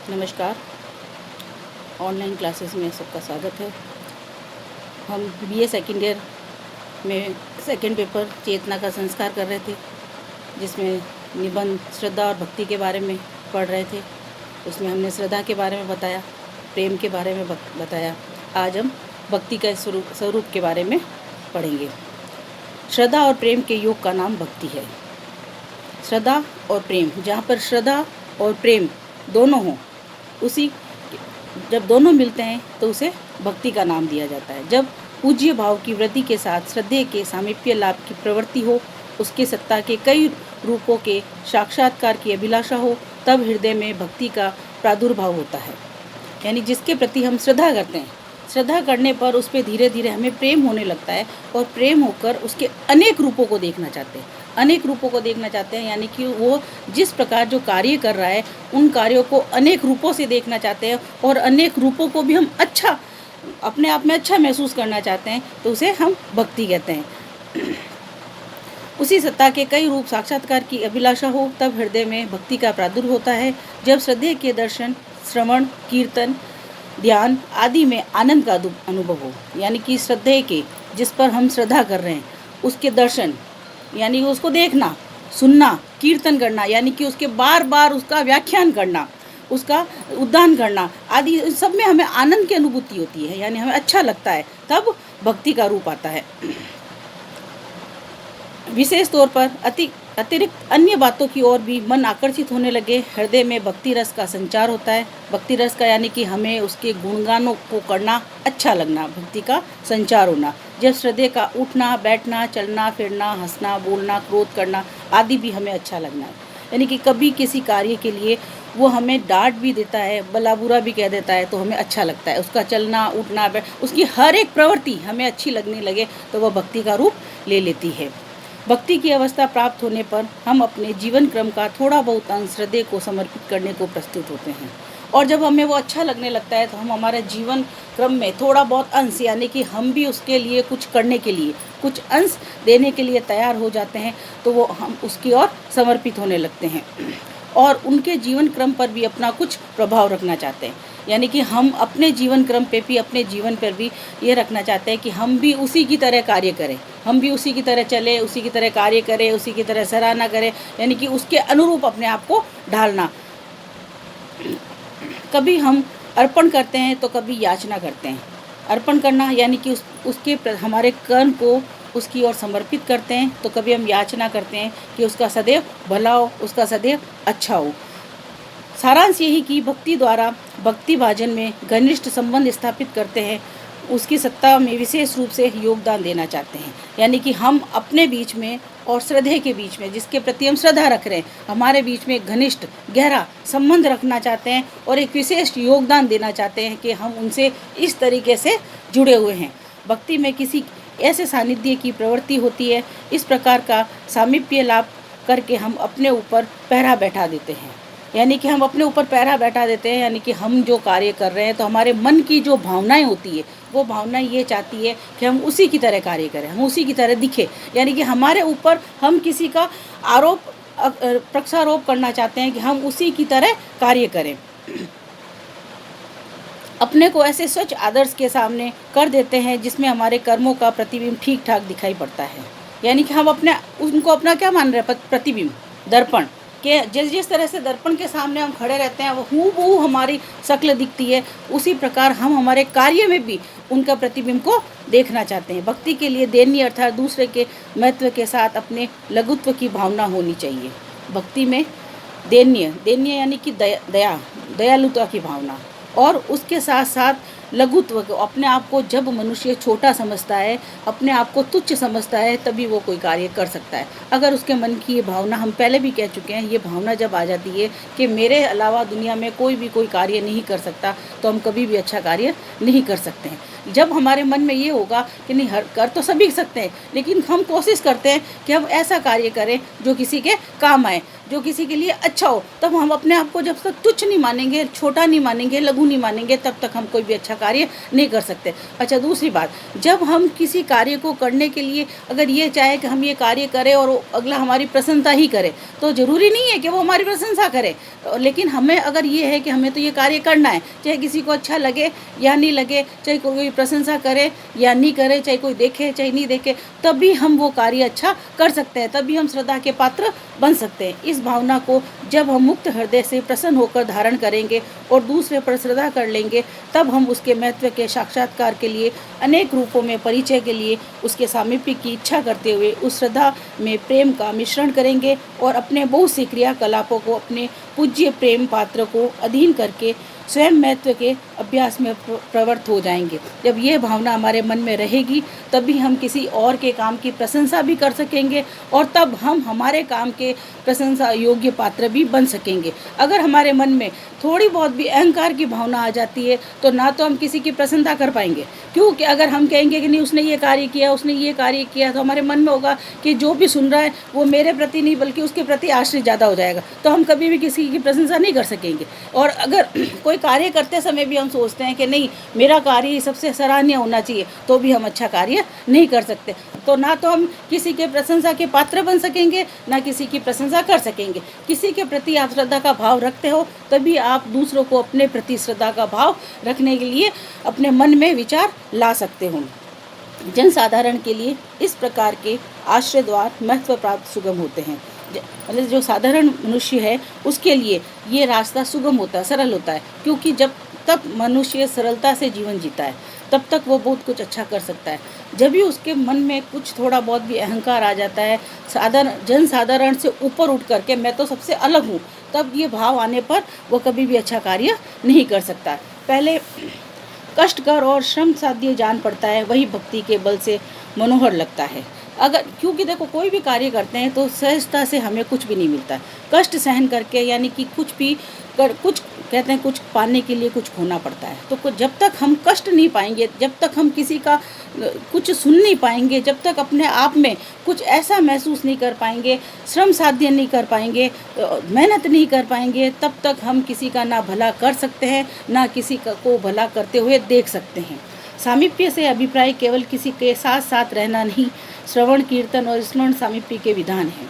नमस्कार। Online classes में सबका स्वागत है। हम बीए सेकेंड ईयर में सेकेंड पेपर चेतना का संस्कार कर रहे थे, जिसमें निबंध श्रद्धा और भक्ति के बारे में पढ़ रहे थे। उसमें हमने श्रद्धा के बारे में बताया, प्रेम के बारे में बताया। आज हम भक्ति का स्वरूप के बारे में पढ़ेंगे। श्रद्धा और प्रेम के योग का नाम भक्ति है। श्रद्धा और प्रेम, जहाँ पर श्रद्धा और प्रेम दोनों हों, जब दोनों मिलते हैं तो उसे भक्ति का नाम दिया जाता है। जब पूज्य भाव की वृद्धि के साथ श्रद्धेय के सामीप्य लाभ की प्रवृत्ति हो, उसके सत्ता के कई रूपों के साक्षात्कार की अभिलाषा हो, तब हृदय में भक्ति का प्रादुर्भाव होता है। यानी जिसके प्रति हम श्रद्धा करते हैं, श्रद्धा करने पर उस पर धीरे धीरे हमें प्रेम होने लगता है, और प्रेम होकर उसके अनेक रूपों को देखना चाहते हैं। यानी कि वो जिस प्रकार जो कार्य कर रहा है, उन कार्यों को अनेक रूपों से देखना चाहते हैं, और अनेक रूपों को भी हम अपने आप में अच्छा महसूस करना चाहते हैं, तो उसे हम भक्ति कहते हैं। उसी सत्ता के कई रूप साक्षात्कार की अभिलाषा हो, तब हृदय में भक्ति का प्रादुर्भाव होता है। जब श्रद्धेय के दर्शन, श्रवण, कीर्तन, ध्यान आदि में आनंद का अनुभव हो, यानी कि श्रद्धेय के, जिस पर हम श्रद्धा कर रहे हैं, उसके दर्शन यानी उसको देखना, सुनना, कीर्तन करना, यानी कि उसके बार बार उसका व्याख्यान करना, उसका उद्धान करना आदि, सब में हमें आनंद की अनुभूति होती है, यानी हमें अच्छा लगता है, तब भक्ति का रूप आता है। विशेष तौर पर अतिरिक्त अन्य बातों की ओर भी मन आकर्षित होने लगे, हृदय में भक्ति रस का संचार होता है। भक्ति रस का यानी कि हमें उसके गुणगानों को करना अच्छा लगना, भक्ति का संचार होना। जब श्रद्धेय का उठना, बैठना, चलना फिरना, हंसना, बोलना, क्रोध करना आदि भी हमें अच्छा लगना है। यानी कि कभी किसी कार्य के लिए वो हमें डांट भी देता है, भला बुरा भी कह देता है, तो हमें अच्छा लगता है। उसका चलना, उठना, उसकी हर एक प्रवृत्ति हमें अच्छी लगने लगे, तो वह भक्ति का रूप ले लेती है। भक्ति की अवस्था प्राप्त होने पर हम अपने जीवन क्रम का थोड़ा बहुत अंश श्रद्धेय को समर्पित करने को प्रस्तुत होते हैं, और जब हमें वो अच्छा लगने लगता है, तो हम हमारे जीवन क्रम में थोड़ा बहुत अंश, यानी कि हम भी उसके लिए कुछ करने के लिए, कुछ अंश देने के लिए तैयार हो जाते हैं, तो वो हम उसकी ओर समर्पित होने लगते हैं, और उनके जीवन क्रम पर भी अपना कुछ प्रभाव रखना चाहते हैं। यानी कि हम अपने जीवन क्रम पे भी, अपने जीवन पर भी ये रखना चाहते हैं कि हम भी उसी की तरह कार्य करें, हम भी उसी की तरह चले, उसी की तरह कार्य करें, उसी की तरह सराहना करें, यानी कि उसके अनुरूप अपने आप को ढालना। कभी हम अर्पण करते हैं तो कभी याचना करते हैं। अर्पण करना यानी कि उसके हमारे कर्म को उसकी ओर समर्पित करते हैं, तो कभी हम याचना करते हैं कि उसका सदैव भला हो, उसका सदैव अच्छा हो। सारांश यही कि भक्ति द्वारा भक्ति भाजन में घनिष्ठ संबंध स्थापित करते हैं, उसकी सत्ता में विशेष रूप से योगदान देना चाहते हैं। यानी कि हम अपने बीच में और श्रद्धेय के बीच में, जिसके प्रति हम श्रद्धा रख रहे हैं, हमारे बीच में घनिष्ठ गहरा संबंध रखना चाहते हैं, और एक विशेष योगदान देना चाहते हैं कि हम उनसे इस तरीके से जुड़े हुए हैं। भक्ति में किसी ऐसे सानिध्य की प्रवृत्ति होती है, इस प्रकार का सामीप्य लाभ करके हम अपने ऊपर पहरा बैठा देते हैं। यानी कि हम अपने ऊपर पहरा बैठा देते हैं, यानी कि हम जो कार्य कर रहे हैं, तो हमारे मन की जो भावनाएं होती है, वो भावना ये चाहती है कि हम उसी की तरह कार्य करें, हम उसी की तरह दिखे। यानी कि हमारे ऊपर हम किसी का आरोप प्रत्यारोप करना चाहते हैं कि हम उसी की तरह कार्य करें। अपने को ऐसे स्वच्छ आदर्श के सामने कर देते हैं, जिसमें हमारे कर्मों का प्रतिबिंब ठीक ठाक दिखाई पड़ता है। यानी कि हम उनको अपना क्या मान रहे हैं, प्रतिबिंब, दर्पण के जिस तरह से दर्पण के सामने हम खड़े रहते हैं, वो हूबहू हमारी शक्ल दिखती है, उसी प्रकार हम हमारे कार्य में भी उनका प्रतिबिंब को देखना चाहते हैं। भक्ति के लिए दैन्य अर्थात दूसरे के महत्व के साथ अपने लघुत्व की भावना होनी चाहिए। भक्ति में दैन्य यानी कि दयालुता की भावना, और उसके साथ साथ लघुत्व को, अपने आप को जब मनुष्य छोटा समझता है, अपने आप को तुच्छ समझता है, तभी वो कोई कार्य कर सकता है। अगर उसके मन की ये भावना, हम पहले भी कह चुके हैं, ये भावना जब आ जाती है कि मेरे अलावा दुनिया में कोई कार्य नहीं कर सकता, तो हम कभी भी अच्छा कार्य नहीं कर सकते हैं। जब हमारे मन में ये होगा कि नहीं, कर तो सभी सकते हैं, लेकिन हम कोशिश करते हैं कि हम ऐसा कार्य करें जो किसी के काम आए, जो किसी के लिए अच्छा हो, तब हम अपने आप को जब तक तुच्छ नहीं मानेंगे, छोटा नहीं मानेंगे, लघु नहीं मानेंगे, तब तक हम कोई भी अच्छा कार्य नहीं कर सकते। अच्छा, दूसरी बात, जब हम किसी कार्य को करने के लिए अगर ये चाहे कि हम ये कार्य करें और अगला हमारी प्रशंसा ही करे, तो ज़रूरी नहीं है कि वो हमारी प्रशंसा करे, लेकिन हमें अगर ये है कि हमें तो ये कार्य करना है, चाहे किसी को अच्छा लगे या नहीं लगे, चाहे कोई प्रशंसा करे या नहीं करे, चाहे कोई देखे चाहे नहीं देखे, तभी हम वो कार्य अच्छा कर सकते हैं, तभी हम श्रद्धा के पात्र बन सकते हैं। इस भावना को जब हम मुक्त हृदय से प्रसन्न होकर धारण करेंगे और दूसरे पर श्रद्धा कर लेंगे, तब हम उसके महत्व के साक्षात्कार के लिए अनेक रूपों में परिचय के लिए उसके सामीप्य की इच्छा करते हुए उस श्रद्धा में प्रेम का मिश्रण करेंगे और अपने बहुत सी क्रियाकलापों को अपने पूज्य प्रेम पात्र को अधीन करके स्वयं महत्व के अभ्यास में प्रवृत्त हो जाएंगे। जब ये भावना हमारे मन में रहेगी, तभी हम किसी और के काम की प्रशंसा भी कर सकेंगे और तब हम हमारे काम के प्रशंसा योग्य पात्र भी बन सकेंगे। अगर हमारे मन में थोड़ी बहुत भी अहंकार की भावना आ जाती है, तो ना तो हम किसी की प्रशंसा कर पाएंगे, क्योंकि अगर हम कहेंगे कि नहीं उसने ये कार्य किया, उसने ये कार्य किया, तो हमारे मन में होगा कि जो भी सुन रहा है वो मेरे प्रति नहीं बल्कि उसके प्रति आश्रित ज़्यादा हो जाएगा, तो हम कभी भी किसी की प्रशंसा नहीं कर सकेंगे। और अगर कोई कार्य करते समय भी हम सोचते हैं कि नहीं मेरा कार्य सबसे सराहनीय होना चाहिए, तो भी हम अच्छा कार्य नहीं कर सकते। तो ना तो हम किसी के प्रशंसा के पात्र बन सकेंगे, ना किसी की प्रशंसा कर सकेंगे। किसी के प्रति आप श्रद्धा का भाव रखते हो, तभी आप दूसरों को अपने प्रति श्रद्धा का भाव रखने के लिए अपने मन में विचार ला सकते हो। जनसाधारण के लिए इस प्रकार के आश्रय द्वार महत्व प्राप्त सुगम होते हैं। मतलब जो साधारण मनुष्य है उसके लिए ये रास्ता सुगम होता है, सरल होता है, क्योंकि जब तक मनुष्य सरलता से जीवन जीता है तब तक वो बहुत कुछ अच्छा कर सकता है। जब भी उसके मन में कुछ थोड़ा बहुत भी अहंकार आ जाता है, जनसाधारण से ऊपर उठ करके मैं तो सबसे अलग हूँ, तब ये भाव आने पर वो कभी भी अच्छा कार्य नहीं कर सकता। पहले कष्टकर और श्रम साध्य जान पड़ता है, वही भक्ति के बल से मनोहर लगता है। अगर क्योंकि देखो कोई भी कार्य करते हैं तो सहजता से हमें कुछ भी नहीं मिलता है, कष्ट सहन करके, यानी कि कुछ कहते हैं कुछ पाने के लिए कुछ खोना पड़ता है। तो जब तक हम कष्ट नहीं पाएंगे, जब तक हम किसी का कुछ सुन नहीं पाएंगे, जब तक अपने आप में कुछ ऐसा महसूस नहीं कर पाएंगे, श्रम साध्य नहीं कर पाएंगे, मेहनत नहीं कर पाएंगे, तब तक हम किसी का ना भला कर सकते हैं, ना किसी को भला करते हुए देख सकते हैं। सामीप्य से अभिप्राय केवल किसी के साथ साथ रहना नहीं, श्रवण कीर्तन और स्मरण सामीप्य के विधान हैं।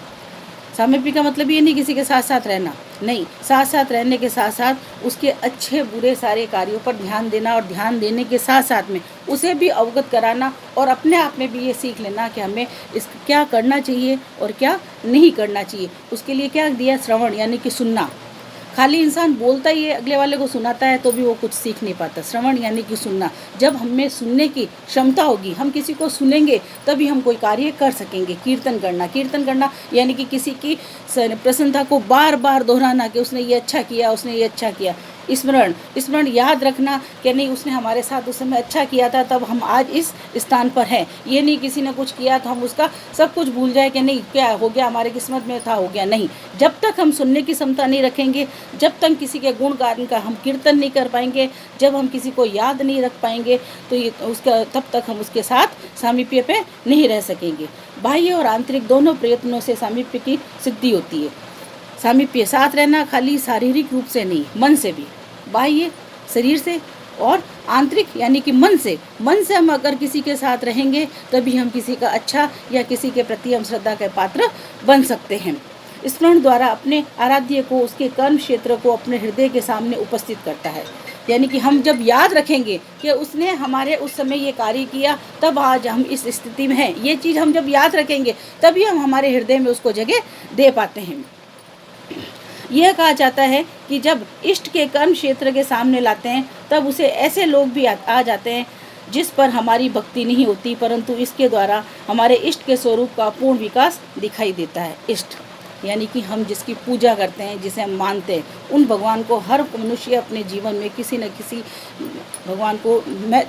सामीप्य का मतलब ये नहीं किसी के साथ साथ रहना, नहीं, साथ साथ रहने के साथ साथ उसके अच्छे बुरे सारे कार्यों पर ध्यान देना और ध्यान देने के साथ साथ में उसे भी अवगत कराना और अपने आप में भी ये सीख लेना कि हमें क्या करना चाहिए और क्या नहीं करना चाहिए। उसके लिए क्या दिया? श्रवण, यानी कि सुनना। खाली इंसान बोलता ही है, अगले वाले को सुनाता है तो भी वो कुछ सीख नहीं पाता। श्रवण यानी कि सुनना। जब हमें सुनने की क्षमता होगी, हम किसी को सुनेंगे तभी हम कोई कार्य कर सकेंगे। कीर्तन करना यानी कि किसी की प्रसन्नता को बार बार दोहराना कि उसने ये अच्छा किया, उसने ये अच्छा किया। स्मरण याद रखना कि नहीं उसने हमारे साथ उस समय अच्छा किया था, तब हम आज इस स्थान पर हैं। ये नहीं किसी ने कुछ किया तो हम उसका सब कुछ भूल जाए कि नहीं क्या हो गया, हमारे किस्मत में था, हो गया। नहीं, जब तक हम सुनने की क्षमता नहीं रखेंगे, जब तक किसी के गुण गान का हम कीर्तन नहीं कर पाएंगे, जब हम किसी को याद नहीं रख पाएंगे, तो तब तक हम उसके साथ सामीप्य पे नहीं रह सकेंगे। बाह्य और आंतरिक दोनों प्रयत्नों से सामीप्य की सिद्धि होती है। सामीप्य साथ रहना खाली शारीरिक रूप से नहीं, मन से भी। बाह्य शरीर से और आंतरिक यानी कि मन से हम अगर किसी के साथ रहेंगे तभी हम किसी का अच्छा या किसी के प्रति हम श्रद्धा के पात्र बन सकते हैं। स्मरण द्वारा अपने आराध्य को, उसके कर्म क्षेत्र को अपने हृदय के सामने उपस्थित करता है। यानी कि हम जब याद रखेंगे कि उसने हमारे उस समय ये कार्य किया, तब आज हम इस स्थिति में हैं, ये चीज़ हम जब याद रखेंगे तभी हम हमारे हृदय में उसको जगह दे पाते हैं। यह कहा जाता है कि जब इष्ट के कर्म क्षेत्र के सामने लाते हैं तब उसे ऐसे लोग भी आ जाते हैं जिस पर हमारी भक्ति नहीं होती, परंतु इसके द्वारा हमारे इष्ट के स्वरूप का पूर्ण विकास दिखाई देता है। इष्ट यानी कि हम जिसकी पूजा करते हैं, जिसे हम मानते हैं, उन भगवान को हर मनुष्य अपने जीवन में किसी न किसी भगवान को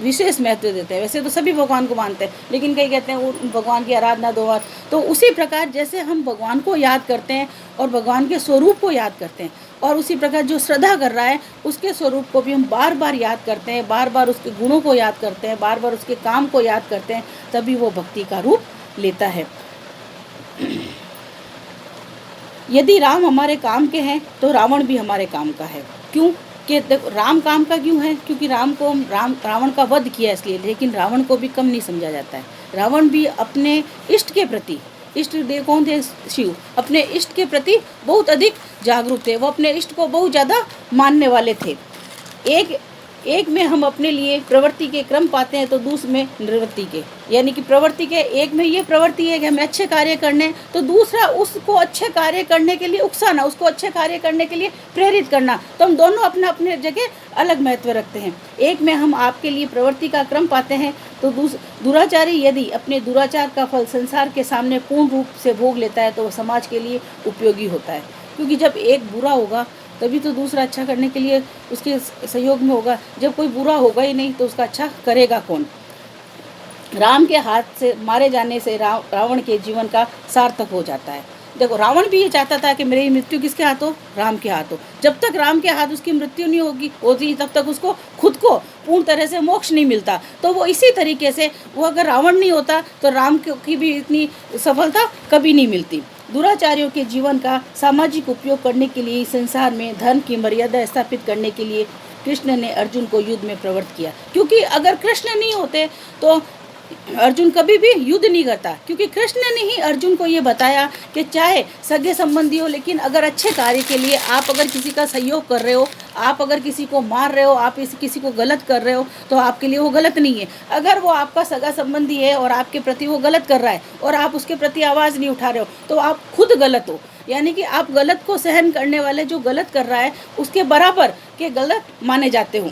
विशेष महत्व देते हैं। वैसे तो सभी भगवान को मानते हैं, लेकिन कई कहते हैं उन भगवान की आराधना 2 बार। तो उसी प्रकार जैसे हम भगवान को याद करते हैं और भगवान के स्वरूप को याद करते हैं, और उसी प्रकार जो श्रद्धा कर रहा है उसके स्वरूप को भी हम बार बार याद करते हैं, बार बार उसके गुणों को याद करते हैं, बार बार उसके काम को याद करते हैं, तभी वो भक्ति का रूप लेता है। यदि राम हमारे काम के हैं तो रावण भी हमारे काम का है। क्यों कि देखो, राम काम का क्यों है? क्योंकि रावण का वध किया इसलिए, लेकिन रावण को भी कम नहीं समझा जाता है। रावण भी अपने इष्ट के प्रति, इष्ट देव कौन थे? शिव। अपने इष्ट के प्रति बहुत अधिक जागरूक थे, वो अपने इष्ट को बहुत ज़्यादा मानने वाले थे। एक में हम अपने लिए प्रवृत्ति के क्रम पाते हैं तो दूसरे में निवृत्ति के, यानी कि प्रवृत्ति के एक में ये प्रवृत्ति है कि हमें अच्छे कार्य करने, तो दूसरा उसको अच्छे कार्य करने के लिए उकसाना, उसको अच्छे कार्य करने के लिए प्रेरित करना। तो हम दोनों अपने अपने जगह अलग महत्व रखते हैं। एक में हम आपके लिए प्रवृत्ति का क्रम पाते हैं तो दुराचारी यदि अपने दुराचार का फल संसार के सामने पूर्ण रूप से भोग लेता है तो वह समाज के लिए उपयोगी होता है। क्योंकि जब एक बुरा होगा तभी तो दूसरा अच्छा करने के लिए उसके सहयोग में होगा। जब कोई बुरा होगा ही नहीं तो उसका अच्छा करेगा कौन? राम के हाथ से मारे जाने से रावण के जीवन का सार्थक हो जाता है। देखो, रावण भी ये चाहता था कि मेरी मृत्यु किसके हाथ हो? राम के हाथ हो। जब तक राम के हाथ उसकी मृत्यु नहीं होती तब तक उसको खुद को पूर्ण तरह से मोक्ष नहीं मिलता। तो वो इसी तरीके से, वो अगर रावण नहीं होता तो राम की भी इतनी सफलता कभी नहीं मिलती। दुराचारियों के जीवन का सामाजिक उपयोग करने के लिए संसार में धर्म की मर्यादा स्थापित करने के लिए कृष्ण ने अर्जुन को युद्ध में प्रवृत्त किया। क्योंकि अगर कृष्ण नहीं होते तो अर्जुन कभी भी युद्ध नहीं करता। क्योंकि कृष्ण ने ही अर्जुन को ये बताया कि चाहे सगे संबंधी हो, लेकिन अगर अच्छे कार्य के लिए आप अगर किसी का सहयोग कर रहे हो, आप अगर किसी को मार रहे हो, आप किसी को गलत कर रहे हो तो आपके लिए वो गलत नहीं है। अगर वो आपका सगा संबंधी है और आपके प्रति वो गलत कर रहा है और आप उसके प्रति आवाज़ नहीं उठा रहे हो तो आप खुद गलत हो। यानी कि आप गलत को सहन करने वाले, जो गलत कर रहा है उसके बराबर के गलत माने जाते हो।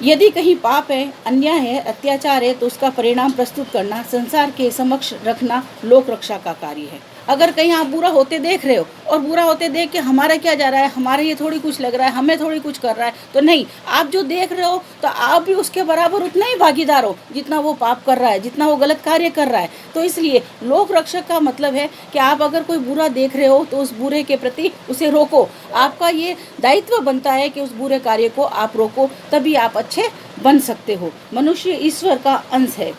यदि कहीं पाप है, अन्याय है, अत्याचार है तो उसका परिणाम प्रस्तुत करना, संसार के समक्ष रखना लोक रक्षा का कार्य है। अगर कहीं आप बुरा होते देख रहे हो और बुरा होते देख के हमारा क्या जा रहा है, हमारे ये थोड़ी कुछ लग रहा है, हमें थोड़ी कुछ कर रहा है, तो नहीं, आप जो देख रहे हो तो आप भी उसके बराबर उतना ही भागीदार हो जितना वो पाप कर रहा है, जितना वो गलत कार्य कर रहा है। तो इसलिए लोक रक्षक का मतलब है कि आप अगर कोई बुरा देख रहे हो तो उस बुरे के प्रति उसे रोको। आपका ये दायित्व बनता है कि उस बुरे कार्य को आप रोको, तभी आप अच्छे बन सकते हो। मनुष्य ईश्वर का अंश है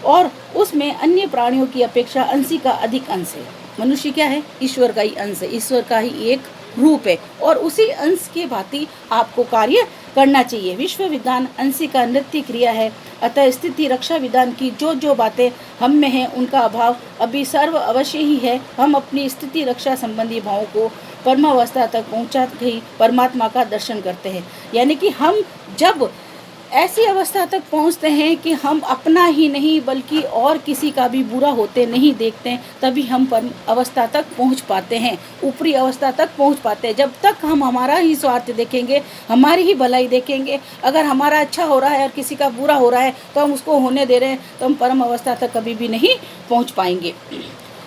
और उसमें अन्य प्राणियों की अपेक्षा अंशी का अधिक अंश है। मनुष्य क्या है? ईश्वर का ही अंश है, ईश्वर का ही एक रूप है और उसी अंश के भांति आपको कार्य करना चाहिए। विश्व विधान अंशी का नृत्य क्रिया है, अतः स्थिति रक्षा विधान की जो बातें हम में हैं उनका अभाव अभी सर्व अवश्य ही है। हम अपनी स्थिति रक्षा संबंधी भावों को परमावस्था तक पहुँचा ही परमात्मा का दर्शन करते हैं। यानी कि हम जब ऐसी अवस्था तक पहुंचते हैं कि हम अपना ही नहीं बल्कि और किसी का भी बुरा होते नहीं देखते हैं, तभी हम परम अवस्था तक पहुंच पाते हैं, ऊपरी अवस्था तक पहुंच पाते हैं। जब तक हम हमारा ही स्वार्थ देखेंगे, हमारी ही भलाई देखेंगे, अगर हमारा अच्छा हो रहा है और किसी का बुरा हो रहा है तो हम उसको होने दे रहे हैं, तो हम परम अवस्था तक कभी भी नहीं पहुँच पाएंगे।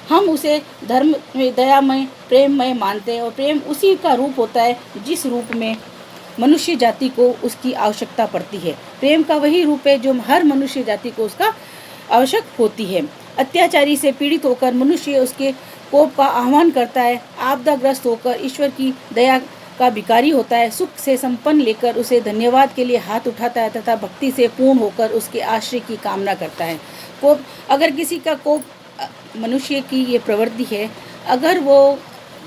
हम उसे धर्म में दयामय प्रेममय मानते हैं और प्रेम उसी का रूप होता है जिस रूप में मनुष्य जाति को उसकी आवश्यकता पड़ती है। प्रेम का वही रूप है जो हर मनुष्य जाति को उसका आवश्यक होती है। अत्याचारी से पीड़ित होकर मनुष्य उसके कोप का आह्वान करता है, आपदाग्रस्त होकर ईश्वर की दया का भिखारी होता है, सुख से संपन्न लेकर उसे धन्यवाद के लिए हाथ उठाता है तथा भक्ति से पूर्ण होकर उसके आश्रय की कामना करता है। कोप, अगर किसी का कोप मनुष्य की ये प्रवृत्ति है, अगर वो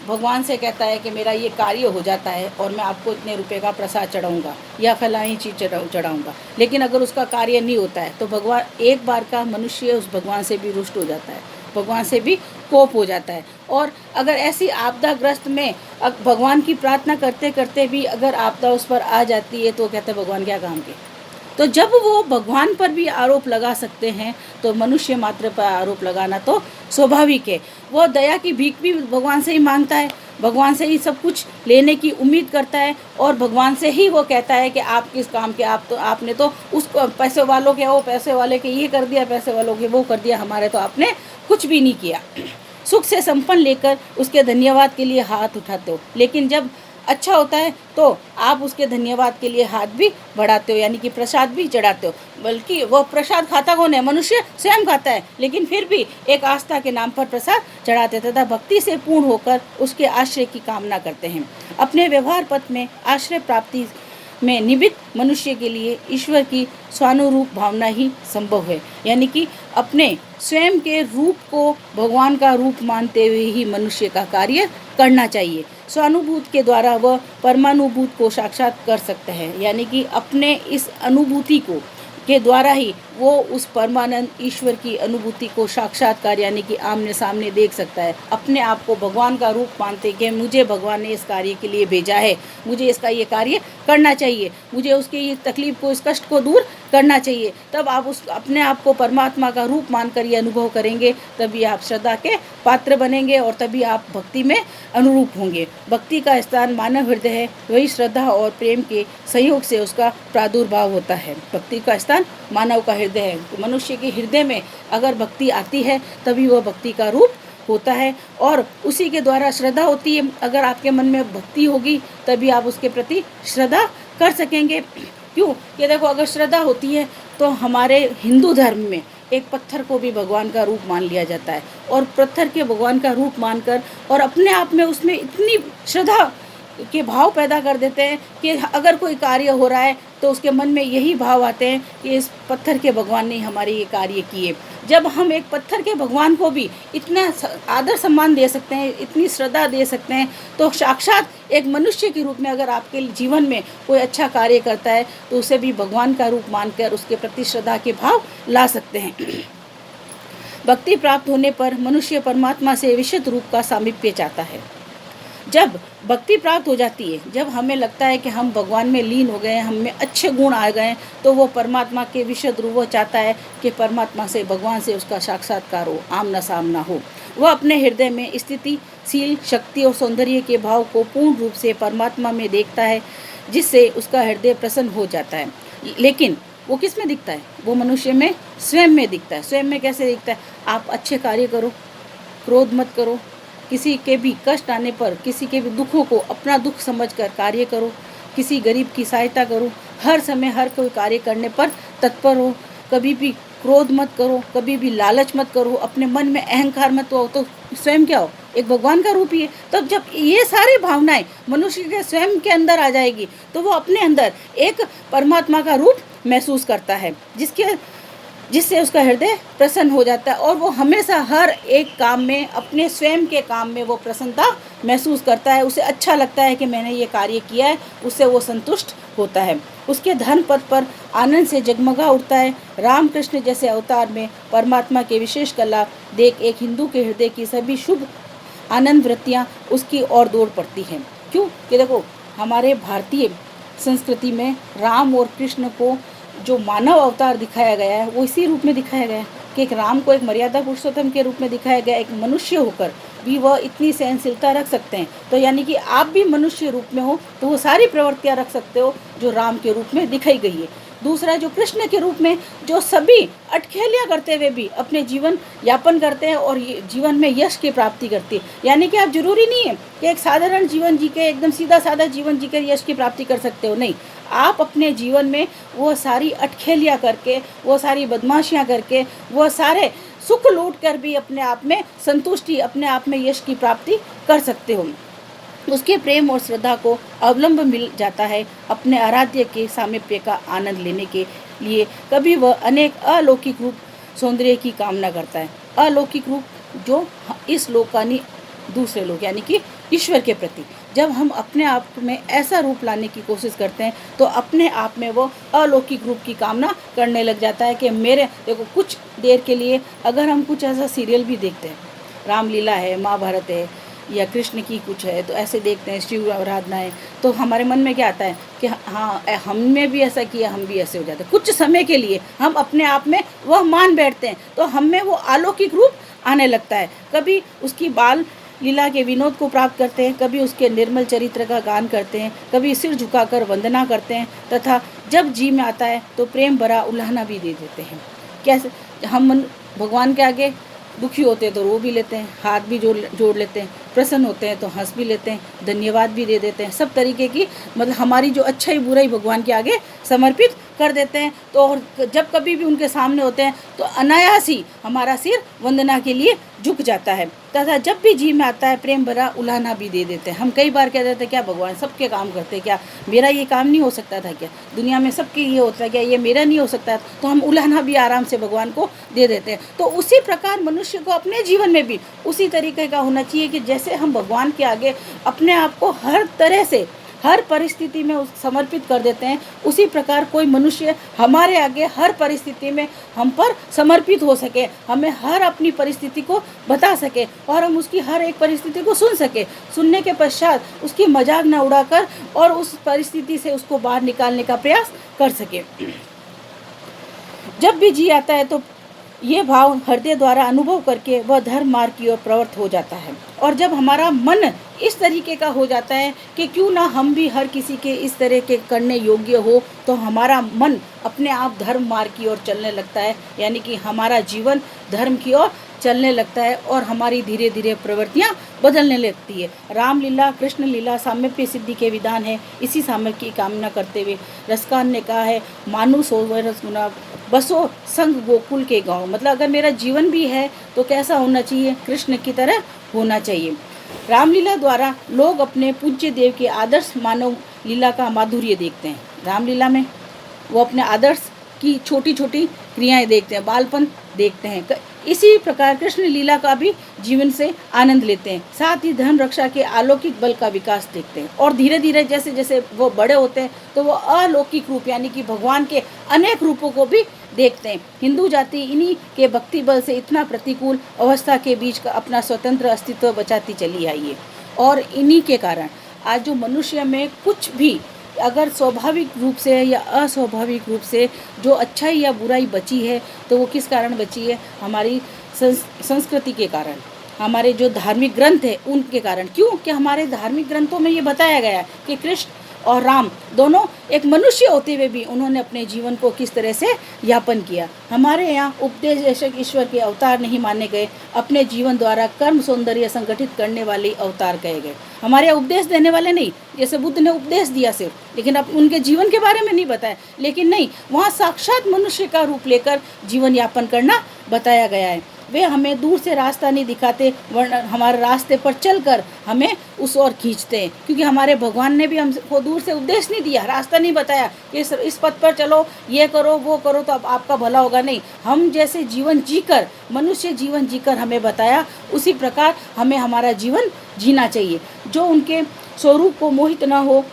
भगवान से कहता है कि मेरा ये कार्य हो जाता है और मैं आपको इतने रुपए का प्रसाद चढ़ाऊँगा या फलानी चीज़ चढ़ाऊँगा, लेकिन अगर उसका कार्य नहीं होता है तो भगवान एक बार का मनुष्य उस भगवान से भी रुष्ट हो जाता है, भगवान से भी कोप हो जाता है। और अगर ऐसी आपदाग्रस्त में भगवान की प्रार्थना करते करते भी अगर आपदा उस पर आ जाती है तो कहते हैं भगवान क्या काम के। तो जब वो भगवान पर भी आरोप लगा सकते हैं तो मनुष्य मात्र पर आरोप लगाना तो स्वाभाविक है। वो दया की भीख भी भगवान से ही मांगता है, भगवान से ही सब कुछ लेने की उम्मीद करता है और भगवान से ही वो कहता है कि आप किस काम के, आपने तो उस पैसे वालों के, वो पैसे वाले के ये कर दिया, पैसे वालों के वो कर दिया, हमारे तो आपने कुछ भी नहीं किया। सुख से संपन्न लेकर उसके धन्यवाद के लिए हाथ उठाते हो, लेकिन जब अच्छा होता है तो आप उसके धन्यवाद के लिए हाथ भी बढ़ाते हो, यानी कि प्रसाद भी चढ़ाते हो। बल्कि वह प्रसाद खाता कौन है? मनुष्य स्वयं खाता है, लेकिन फिर भी एक आस्था के नाम पर प्रसाद चढ़ाते तथा भक्ति से पूर्ण होकर उसके आश्रय की कामना करते हैं। अपने व्यवहार पथ में आश्रय प्राप्ति में निबित मनुष्य के लिए ईश्वर की स्वानुरूप भावना ही संभव है। यानी कि अपने स्वयं के रूप को भगवान का रूप मानते हुए ही मनुष्य का कार्य करना चाहिए। स्वानुभूत के द्वारा वह परमानुभूत को साक्षात कर सकता है। यानी कि अपने इस अनुभूति को के द्वारा ही वो उस परमानंद ईश्वर की अनुभूति को साक्षात्कार यानी कि आमने सामने देख सकता है। अपने आप को भगवान का रूप मानते कि मुझे भगवान ने इस कार्य के लिए भेजा है, मुझे इसका ये कार्य करना चाहिए, मुझे उसके ये तकलीफ को, इस कष्ट को दूर करना चाहिए। तब आप उस अपने आप को परमात्मा का रूप मानकर ये अनुभव करेंगे, तभी आप श्रद्धा के पात्र बनेंगे और तभी आप भक्ति में अनुरूप होंगे। भक्ति का स्थान मानव हृदय है, वही श्रद्धा और प्रेम के संयोग से उसका प्रादुर्भाव होता है। भक्ति का स्थान मानव का हृदय है। तो मनुष्य के हृदय में अगर भक्ति आती है तभी वह भक्ति का रूप होता है और उसी के द्वारा श्रद्धा होती है। अगर आपके मन में भक्ति होगी तभी आप उसके प्रति श्रद्धा कर सकेंगे। क्यों कि देखो, अगर श्रद्धा होती है तो हमारे हिंदू धर्म में एक पत्थर को भी भगवान का रूप मान लिया जाता है और पत्थर के भगवान का रूप मानकर और अपने आप में उसमें इतनी श्रद्धा के भाव पैदा कर देते हैं कि अगर कोई कार्य हो रहा है तो उसके मन में यही भाव आते हैं कि इस पत्थर के भगवान ने हमारे ये कार्य किए। जब हम एक पत्थर के भगवान को भी इतना आदर सम्मान दे सकते हैं, इतनी श्रद्धा दे सकते हैं, तो साक्षात एक मनुष्य के रूप में अगर आपके जीवन में कोई अच्छा कार्य करता है तो उसे भी भगवान का रूप मानकर उसके प्रति श्रद्धा के भाव ला सकते हैं। भक्ति प्राप्त होने पर मनुष्य परमात्मा से विशुद्ध रूप का सामीप्य चाहता है। जब भक्ति प्राप्त हो जाती है, जब हमें लगता है कि हम भगवान में लीन हो गए, हम में अच्छे गुण आ गए, तो वो परमात्मा के विशुद्ध रूप वो चाहता है कि परमात्मा से, भगवान से उसका साक्षात्कार हो, आमना सामना हो। वह अपने हृदय में स्थितिशील शक्ति और सौंदर्य के भाव को पूर्ण रूप से परमात्मा में देखता है, जिससे उसका हृदय प्रसन्न हो जाता है। लेकिन वो किस में दिखता है? वो मनुष्य में, स्वयं में दिखता है। स्वयं में कैसे दिखता है? आप अच्छे कार्य करो, क्रोध मत करो, किसी के भी कष्ट आने पर, किसी के भी दुखों को अपना दुख समझकर कार्य करो, किसी गरीब की सहायता करो, हर समय हर कोई कार्य करने पर तत्पर हो, कभी भी क्रोध मत करो, कभी भी लालच मत करो, अपने मन में अहंकार मत हो। तो स्वयं क्या हो? एक भगवान का रूप ही है। तब जब ये सारी भावनाएं मनुष्य के स्वयं के अंदर आ जाएगी तो वो अपने अंदर एक परमात्मा का रूप महसूस करता है, जिससे उसका हृदय प्रसन्न हो जाता है और वो हमेशा हर एक काम में, अपने स्वयं के काम में वो प्रसन्नता महसूस करता है। उसे अच्छा लगता है कि मैंने ये कार्य किया है, उससे वो संतुष्ट होता है। उसके धर्म पद पर आनंद से जगमगा उठता है। रामकृष्ण जैसे अवतार में परमात्मा के विशेष कला देख एक हिंदू के हृदय की सभी शुभ आनंद वृत्तियाँ उसकी ओर दौड़ पड़ती हैं। क्यों कि देखो, हमारे भारतीय संस्कृति में राम और कृष्ण को जो मानव अवतार दिखाया गया है वो इसी रूप में दिखाया गया है कि एक राम को एक मर्यादा पुरुषोत्तम के रूप में दिखाया गया। एक मनुष्य होकर भी वह इतनी सहनशीलता रख सकते हैं, तो यानी कि आप भी मनुष्य रूप में हो तो वो सारी प्रवृत्तियां रख सकते हो जो राम के रूप में दिखाई गई है। दूसरा, जो कृष्ण के रूप में जो सभी अटखेलियाँ करते हुए भी अपने जीवन यापन करते हैं और ये जीवन में यश की प्राप्ति करते हैं। यानी कि आप जरूरी नहीं है कि एक साधारण जीवन जी के, एकदम सीधा साधा जीवन जी कर यश की प्राप्ति कर सकते हो। नहीं, आप अपने जीवन में वो सारी अटखेलियाँ करके, वो सारी बदमाशियाँ करके, वो सारे सुख लूट कर भी अपने आप में संतुष्टि, अपने आप में यश की प्राप्ति कर सकते हो। उसके प्रेम और श्रद्धा को अवलंब मिल जाता है अपने आराध्य के सामीप्य का आनंद लेने के लिए। कभी वह अनेक अलौकिक रूप सौंदर्य की कामना करता है। अलौकिक रूप जो इस लोकानी दूसरे लोग यानी कि ईश्वर के प्रति जब हम अपने आप में ऐसा रूप लाने की कोशिश करते हैं तो अपने आप में वो अलौकिक रूप की कामना करने लग जाता है कि मेरे देखो, कुछ देर के लिए अगर हम कुछ ऐसा सीरियल भी देखते हैं, रामलीला है, महाभारत है या कृष्ण की कुछ है, तो ऐसे देखते हैं, शिव आराधना है, तो हमारे मन में क्या आता है कि हाँ, हमने भी ऐसा किया, हम भी ऐसे हो जाते हैं। कुछ समय के लिए हम अपने आप में वह मान बैठते हैं तो हम में वो अलौकिक रूप आने लगता है। कभी उसकी बाल लीला के विनोद को प्राप्त करते हैं, कभी उसके निर्मल चरित्र का गान करते हैं, कभी सिर झुकाकर वंदना करते हैं, तथा जब जी में आता है तो प्रेम भरा उल्हाना भी दे देते हैं। कैसे हम भगवान के आगे दुखी होते हैं तो रो भी लेते हैं, हाथ भी जोड़ लेते हैं, प्रसन्न होते हैं तो हंस भी लेते हैं, धन्यवाद भी दे देते हैं, सब तरीके की मतलब हमारी जो अच्छाई बुराई भगवान के आगे समर्पित कर देते हैं। तो और जब कभी भी उनके सामने होते हैं तो अनायास ही हमारा सिर वंदना के लिए झुक जाता है तथा जब भी जी में आता है प्रेम भरा उलाहना भी दे देते हैं। हम कई बार कह देते हैं क्या भगवान सबके काम करते हैं, क्या मेरा ये काम नहीं हो सकता था, क्या दुनिया में सबके ये होता है, क्या ये मेरा नहीं हो सकता, तो हम उलाहना भी आराम से भगवान को दे देते हैं। तो उसी प्रकार मनुष्य को अपने जीवन में भी उसी तरीके का होना चाहिए कि जैसे हम भगवान के आगे अपने आप को हर तरह से हर परिस्थिति में समर्पित कर देते हैं, उसी प्रकार कोई मनुष्य हमारे आगे हर परिस्थिति में हम पर समर्पित हो सके, हमें हर अपनी परिस्थिति को बता सके और हम उसकी हर एक परिस्थिति को सुन सके, सुनने के पश्चात उसकी मजाक न उड़ाकर और उस परिस्थिति से उसको बाहर निकालने का प्रयास कर सके। जब भी जी आता है तो ये भाव हृदय द्वारा अनुभव करके वह धर्म मार्ग की ओर प्रवृत्त हो जाता है। और जब हमारा मन इस तरीके का हो जाता है कि क्यों ना हम भी हर किसी के इस तरह के करने योग्य हो, तो हमारा मन अपने आप धर्म मार्ग की ओर चलने लगता है, यानी कि हमारा जीवन धर्म की ओर चलने लगता है और हमारी धीरे धीरे प्रवृत्तियाँ बदलने लगती है। रामलीला कृष्ण लीला सामीप्य सिद्धि के विधान है। इसी सामर्थ्य की कामना करते हुए रसकान ने कहा है, मानुष हो वरस गुना बसो संग गोकुल के गाँव। मतलब अगर मेरा जीवन भी है तो कैसा होना चाहिए, कृष्ण की तरह होना चाहिए। रामलीला द्वारा लोग अपने पूज्य देव के आदर्श मानव लीला का माधुर्य देखते हैं। रामलीला में वो अपने आदर्श की छोटी छोटी क्रियाएं देखते हैं, बालपन देखते हैं। इसी प्रकार कृष्ण लीला का भी जीवन से आनंद लेते हैं, साथ ही धर्म रक्षा के अलौकिक बल का विकास देखते हैं। और धीरे धीरे जैसे जैसे वो बड़े होते हैं तो वो अलौकिक रूप यानी कि भगवान के अनेक रूपों को भी देखते हैं। हिंदू जाति इन्हीं के भक्ति बल से इतना प्रतिकूल अवस्था के बीच का अपना स्वतंत्र अस्तित्व बचाती चली आई है। और इन्हीं के कारण आज जो मनुष्य में कुछ भी अगर स्वाभाविक रूप से या अस्वाभाविक रूप से जो अच्छाई या बुराई बची है तो वो किस कारण बची है, हमारी संस्कृति के कारण, हमारे जो धार्मिक ग्रंथ है उनके कारण। क्यों कि हमारे धार्मिक ग्रंथों में ये बताया गया है कि कृष्ण और राम दोनों एक मनुष्य होते हुए भी उन्होंने अपने जीवन को किस तरह से यापन किया। हमारे यहाँ उपदेशक ईश्वर के अवतार नहीं माने गए, अपने जीवन द्वारा कर्म सौंदर्य संगठित करने वाले अवतार कहे गए। हमारे यहाँ उपदेश देने वाले नहीं, जैसे बुद्ध ने उपदेश दिया सिर्फ, लेकिन अब उनके जीवन के बारे में नहीं बताया। लेकिन नहीं, वहाँ साक्षात मनुष्य का रूप लेकर जीवन यापन करना बताया गया है। वे हमें दूर से रास्ता नहीं दिखाते, वरना हमारे रास्ते पर चलकर हमें उस ओर खींचते हैं। क्योंकि हमारे भगवान ने भी हमको दूर से उपदेश नहीं दिया, रास्ता नहीं बताया कि इस पथ पर चलो, ये करो वो करो तो अब आपका भला होगा। नहीं, हम जैसे जीवन जीकर, मनुष्य जीवन जीकर हमें बताया, उसी प्रकार हमें हमारा जीवन जीना चाहिए। जो उनके स्वरूप को मोहित न हो,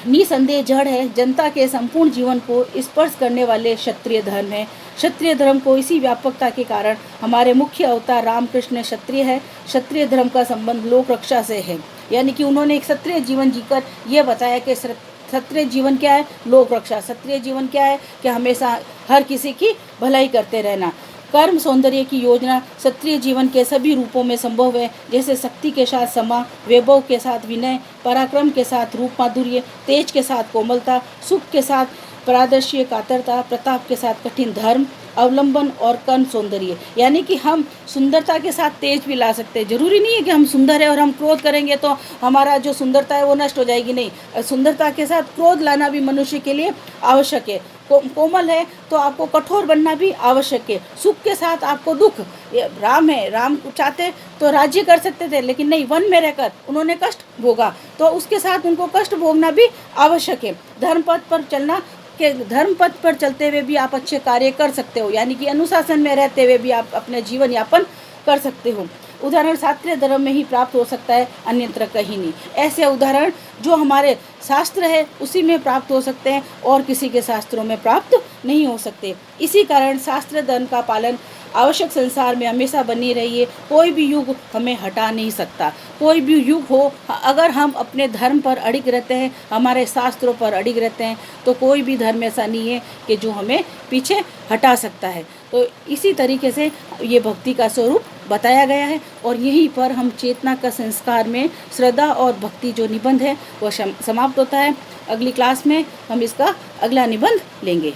निसंदेह जड़ है, जनता के संपूर्ण जीवन को स्पर्श करने वाले क्षत्रिय धर्म है। क्षत्रिय धर्म को इसी व्यापकता के कारण हमारे मुख्य अवतार रामकृष्ण क्षत्रिय है। क्षत्रिय धर्म का संबंध लोक रक्षा से है, यानी कि उन्होंने एक क्षत्रिय जीवन जीकर यह बताया कि क्षत्रिय जीवन क्या है, लोक रक्षा। क्षत्रिय जीवन क्या है कि हमेशा हर किसी की भलाई करते रहना। कर्म सौंदर्य की योजना क्षत्रिय जीवन के सभी रूपों में संभव है, जैसे शक्ति के साथ समा, वैभव के साथ विनय, पराक्रम के साथ रूप माधुर्य, तेज के साथ कोमलता, सुख के साथ प्रादर्श्य कातरता, प्रताप के साथ कठिन धर्म, अवलंबन और कर्म सौंदर्य। यानी कि हम सुंदरता के साथ तेज भी ला सकते हैं। जरूरी नहीं है कि हम सुंदर है और हम क्रोध करेंगे तो हमारा जो सुंदरता है वो नष्ट हो जाएगी। नहीं, सुंदरता के साथ क्रोध लाना भी मनुष्य के लिए आवश्यक है। कोमल है तो आपको कठोर बनना भी आवश्यक है। सुख के साथ आपको दुख, राम है, राम चाहते तो राज्य कर सकते थे, लेकिन नहीं, वन में रहकर उन्होंने कष्ट भोगा, तो उसके साथ उनको कष्ट भोगना भी आवश्यक है। धर्म पथ पर चलना, के धर्म पथ पर चलते हुए भी आप अच्छे कार्य कर सकते हो, यानी कि अनुशासन में रहते हुए भी आप अपने जीवन यापन कर सकते हो। उदाहरण शास्त्रीय धर्म में ही प्राप्त हो सकता है, अन्यत्र कहीं नहीं। ऐसे उदाहरण जो हमारे शास्त्र है उसी में प्राप्त हो सकते हैं और किसी के शास्त्रों में प्राप्त नहीं हो सकते। इसी कारण शास्त्र धर्म का पालन आवश्यक संसार में हमेशा बनी रही है। कोई भी युग हमें हटा नहीं सकता। कोई भी युग हो, अगर हम अपने धर्म पर अड़िग रहते हैं, हमारे शास्त्रों पर अड़िग रहते हैं, तो कोई भी धर्म ऐसा नहीं है कि जो हमें पीछे हटा सकता है। तो इसी तरीके से ये भक्ति का स्वरूप बताया गया है और यहीं पर हम चेतना का संस्कार में श्रद्धा और भक्ति जो निबंध है वह समाप्त होता है। अगली क्लास में हम इसका अगला निबंध लेंगे।